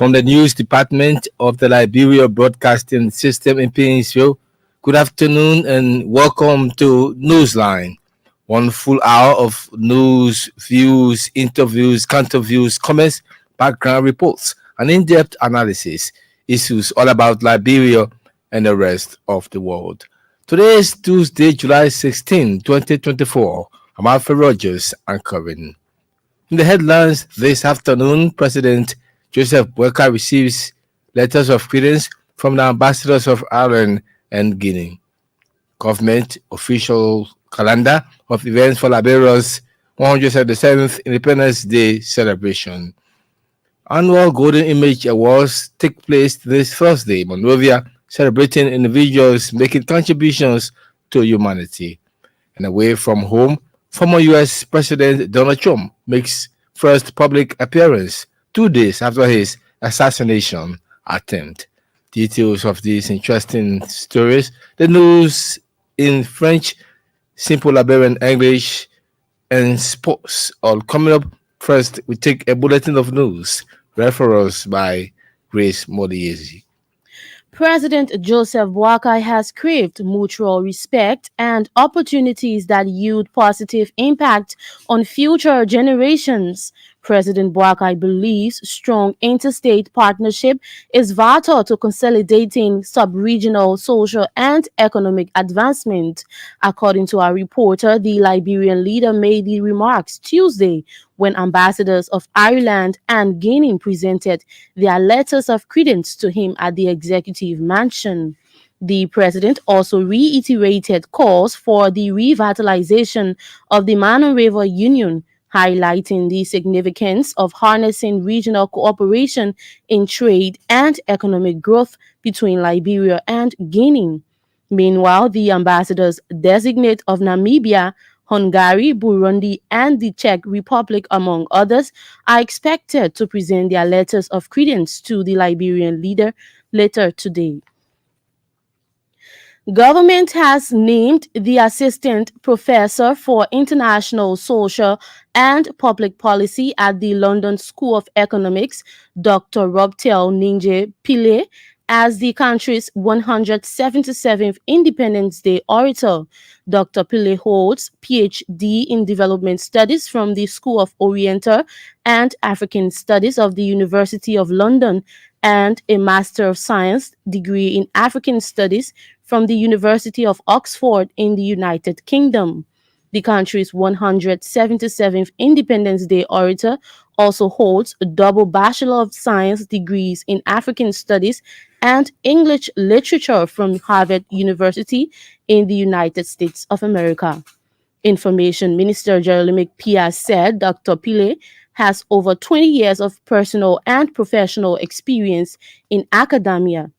from the news department of the Liberia Broadcasting System in Painesville. Good afternoon and welcome to Newsline. 1 full hour of news, views, interviews, counterviews, comments, background reports, and in-depth analysis. Issues all about Liberia and the rest of the world. Today is Tuesday, July 16, 2024. I'm Alfred Rogers anchoring. In the headlines this afternoon, President Joseph Bakai receives letters of credence from the ambassadors of Ireland and Guinea. Government official calendar of events for Liberia's 177th Independence Day celebration. Annual Golden Image Awards take place this Thursday in Monrovia, celebrating individuals making contributions to humanity. And away from home, former U.S. President Donald Trump makes first public appearance 2 days after his assassination attempt. Details of these interesting stories, the news in French, simple Liberian English, and sports all coming up. First, we take a bulletin of news read for us by Grace Modiezi. President Joseph Bakai has craved mutual respect and opportunities that yield positive impact on future generations. President Bakai believes strong interstate partnership is vital to consolidating sub-regional social and economic advancement. According to our reporter, the Liberian leader made the remarks Tuesday when ambassadors of Ireland and Guinea presented their letters of credence to him at the executive mansion. The president also reiterated calls for the revitalization of the Mano River Union, highlighting the significance of harnessing regional cooperation in trade and economic growth between Liberia and Guinea. Meanwhile, the ambassadors designate of Namibia, Hungary, Burundi, and the Czech Republic, among others, are expected to present their letters of credence to the Liberian leader later today. Government has named the Assistant Professor for International Social and Public Policy at the London School of Economics, Dr. Robel P, as the country's 177th Independence Day orator. Dr. Pile holds PhD in Development Studies from the School of Oriental and African Studies of the University of London and a Master of Science degree in African Studies from the University of Oxford in the United Kingdom. The country's 177th Independence Day orator also holds a double Bachelor of Science degrees in African Studies and English Literature from Harvard University in the United States of America. Information Minister Elbc P said Dr. Pile has over 20 years of personal and professional experience in academia,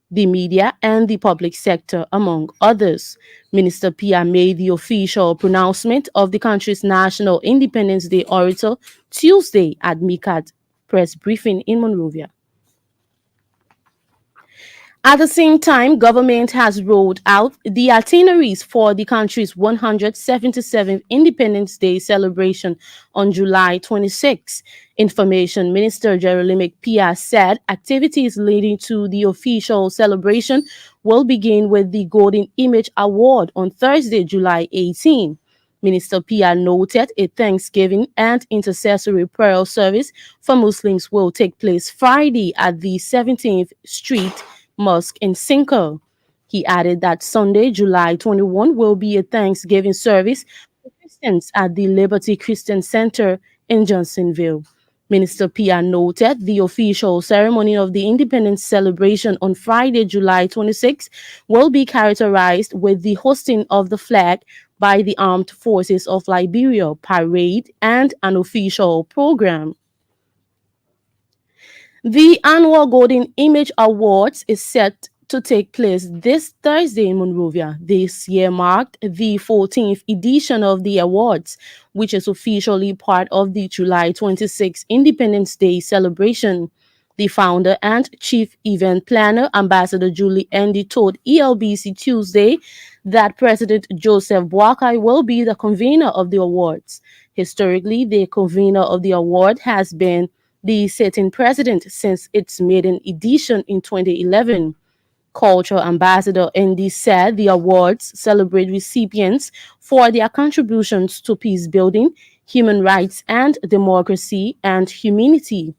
the media, and the public sector, among others. Minister Pia made the official pronouncement of the country's National Independence Day orator Tuesday at MICAD press briefing in Monrovia. At the same time, government has rolled out the itineraries for the country's 177th Independence Day celebration on July 26. Information Minister Elbc P said activities leading to the official celebration will begin with the Golden Image Award on Thursday, July 18. Minister Pia noted a Thanksgiving and intercessory prayer service for Muslims will take place Friday at the 17th Street Mosque in Cinco. He added that Sunday, July 21, will be a Thanksgiving service for Christians at the Liberty Christian Center in Johnsonville. Minister Pia noted the official ceremony of the independence celebration on Friday, July 26, will be characterized with the hosting of the flag by the Armed Forces of Liberia, parade, and an official program. The annual Golden Image Awards is set to take place this Thursday in Monrovia. This year marked the 14th edition of the awards, which is officially part of the July 26 Independence Day celebration. The founder and chief event planner, Ambassador Julie Andy, told Elbc Tuesday that President Joseph Bakai will be the convener of the awards. Historically, the convener of the award has been the sitting president since its maiden edition in 2011. Cultural Ambassador ND said the awards celebrate recipients for their contributions to peace building, human rights and democracy, and humanity.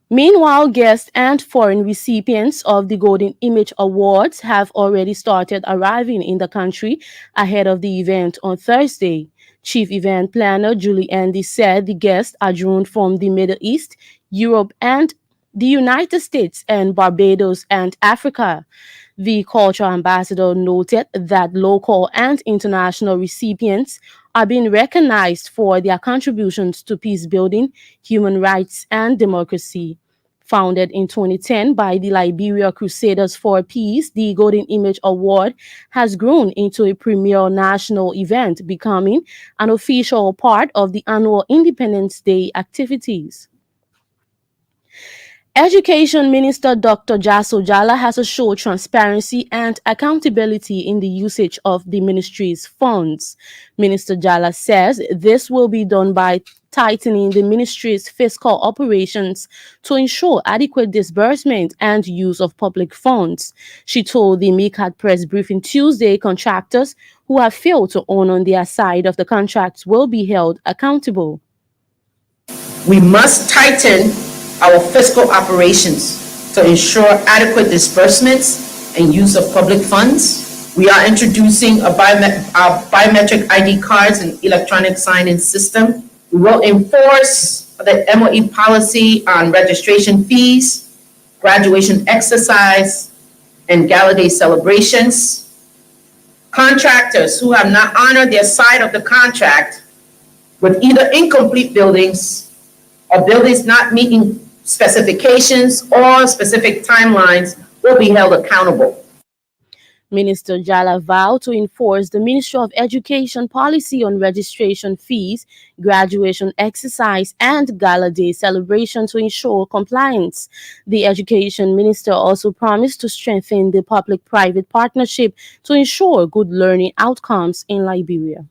Meanwhile, guests and foreign recipients of the Golden Image Awards have already started arriving in the country ahead of the event on Thursday. Chief event planner Julie Andy said the guests are drawn from the Middle East, Europe, and the United States and Barbados and Africa. The cultural ambassador noted that local and international recipients are being recognized for their contributions to peace building, human rights, and democracy. Founded in 2010 by the Liberia Crusaders for Peace, the Golden Image Award has grown into a premier national event, becoming an official part of the annual Independence Day activities. Education Minister Dr. Jaso Jala has assured transparency and accountability in the usage of the ministry's funds. Minister Jala says this will be done by tightening the ministry's fiscal operations to ensure adequate disbursement and use of public funds. She told the MICAD press briefing Tuesday contractors who have failed to honor their side of the contracts will be held accountable. We must tighten our fiscal operations to ensure adequate disbursements and use of public funds. We are introducing our biometric ID cards and electronic signing system. We will enforce the MOE policy on registration fees, graduation exercise, and gala day celebrations. Contractors who have not honored their side of the contract with either incomplete buildings or buildings not meeting specifications or specific timelines will be held accountable. Minister Jala vowed to enforce the Ministry of Education policy on registration fees, graduation exercise, and gala day celebration to ensure compliance. The Education Minister also promised to strengthen the public-private partnership to ensure good learning outcomes in Liberia.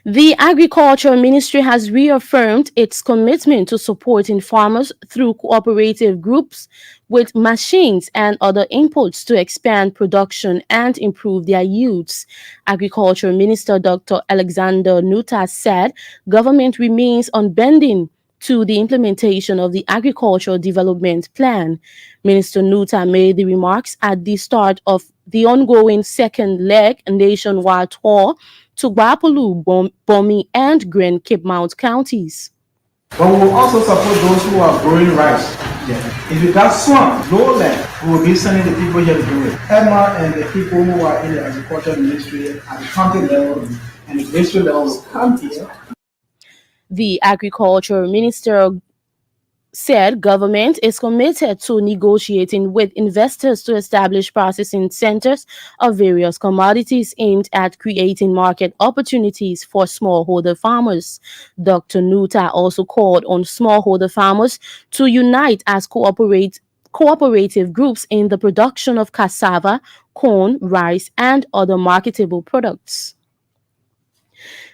The Agriculture Ministry has reaffirmed its commitment to supporting farmers through cooperative groups with machines and other inputs to expand production and improve their yields. Agriculture Minister Dr. Alexander Nuta said government remains unbending to the implementation of the Agricultural Development Plan. Minister Nuta made the remarks at the start of the ongoing second leg nationwide tour to Gwapulu, Bomi, and Grand Cape Mount counties. But we will also support those who are growing rice. Yeah. If you got swamp, lowland, we will be sending the people here to do it. Emma and the people who are in the agriculture ministry at the county level and the district level will come here. The agriculture minister said government is committed to negotiating with investors to establish processing centers of various commodities aimed at creating market opportunities for smallholder farmers. Dr. Nuta also called on smallholder farmers to unite as cooperative groups in the production of cassava, corn, rice, and other marketable products.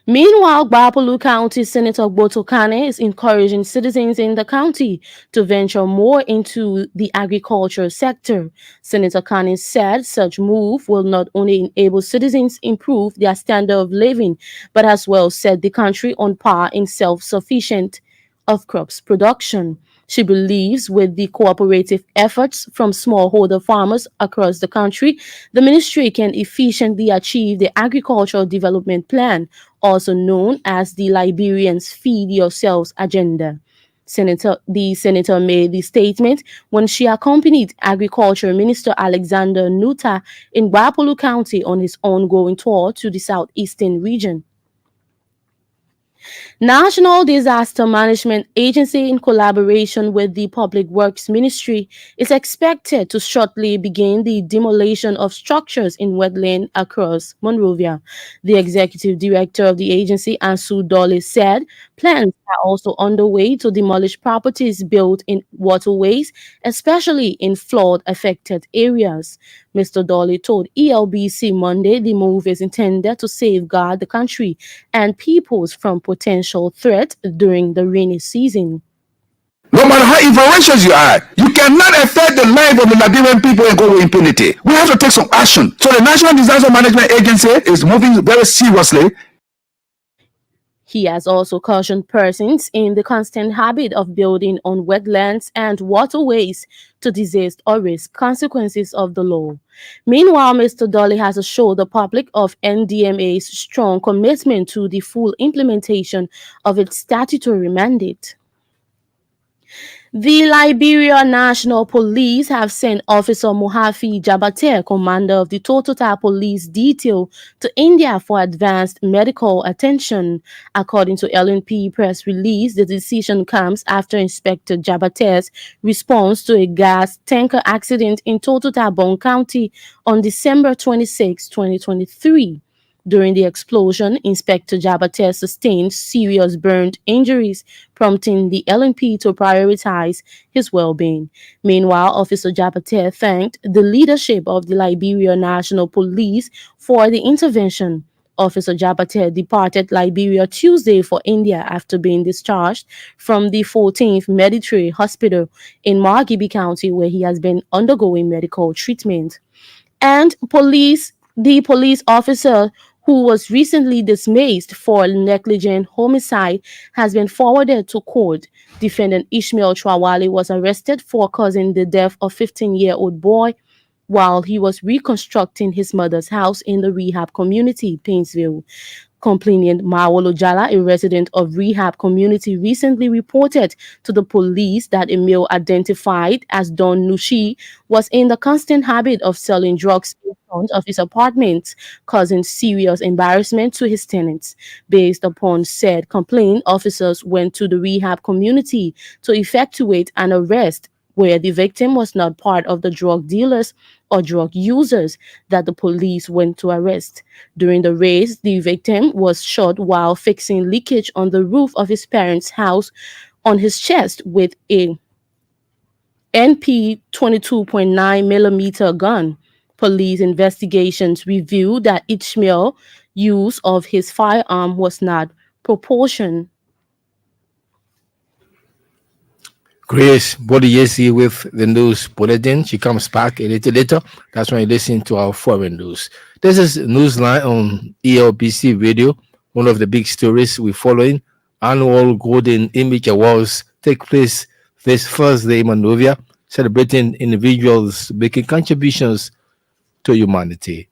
Meanwhile, Gwapulu County Senator Boto Kane is encouraging citizens in the county to venture more into the agriculture sector. Senator Kane said such move will not only enable citizens improve their standard of living, but as well set the country on par in self-sufficient of crops production. She believes with the cooperative efforts from smallholder farmers across the country, the ministry can efficiently achieve the Agricultural Development Plan, also known as the Liberians Feed Yourselves agenda. The senator made the statement when she accompanied Agriculture Minister Alexander Nuta in Gwapulu County on his ongoing tour to the southeastern region. National Disaster Management Agency, in collaboration with the Public Works Ministry, is expected to shortly begin the demolition of structures in wetland across Monrovia. The executive director of the agency, Ansu Dolly, said plans are also underway to demolish properties built in waterways, especially in flood-affected areas. Mr. Dolly told ELBC Monday the move is intended to safeguard the country and peoples from potential threat during the rainy season. No matter how influential you are, you cannot affect the life of the Liberian people and go with impunity. We have to take some action. So the National Disaster Management Agency is moving very seriously. He has also cautioned persons in the constant habit of building on wetlands and waterways to desist or risk consequences of the law. Meanwhile, Mr. Dolly has assured the public of NDMA's strong commitment to the full implementation of its statutory mandate. The Liberia National Police have sent Officer Muhafi Jabate, commander of the Total Police Detail, to India for advanced medical attention. According to LNP press release, the decision comes after Inspector Jabate's response to a gas tanker accident in Total County on December 26, 2023. During the explosion, Inspector Jabate sustained serious burn injuries, prompting the LNP to prioritize his well-being. Meanwhile, Officer Jabate thanked the leadership of the Liberia National Police for the intervention. Officer Jabate departed Liberia Tuesday for India after being discharged from the 14th Military Hospital in Margibi County, where he has been undergoing medical treatment. And the police officer who was recently dismissed for negligent homicide, has been forwarded to court. Defendant Ishmael Trawale was arrested for causing the death of a 15-year-old boy while he was reconstructing his mother's house in the rehab community, Painesville. Complainant Mawolo Jala, a resident of rehab community, recently reported to the police that a male identified as Don Nushi was in the constant habit of selling drugs in front of his apartment, causing serious embarrassment to his tenants. Based upon said complaint, officers went to the rehab community to effectuate an arrest where the victim was not part of the drug dealers or drug users that the police went to arrest. During the raid, the victim was shot while fixing leakage on the roof of his parents' house on his chest with a NP 22.9mm gun. Police investigations revealed that Ishmael's use of his firearm was not proportioned. Grace Bodiyesi with the news bulletin. She comes back a little later. That's when you listen to our foreign news. This is Newsline on Elbc Radio. One of the big stories we're following. Annual Golden Image Awards take place this Thursday in Monrovia, celebrating individuals making contributions to humanity.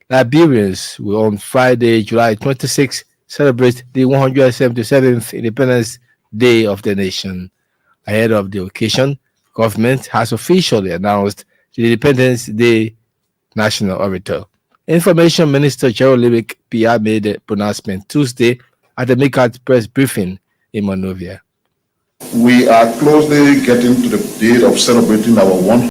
Liberians will on Friday, July 26, celebrate the 177th Independence Day of the nation. Ahead of the occasion, government has officially announced the Independence Day National Orator. Information Minister Robel P made the pronouncement Tuesday at the MICAT press briefing in Monrovia. We are closely getting to the date of celebrating our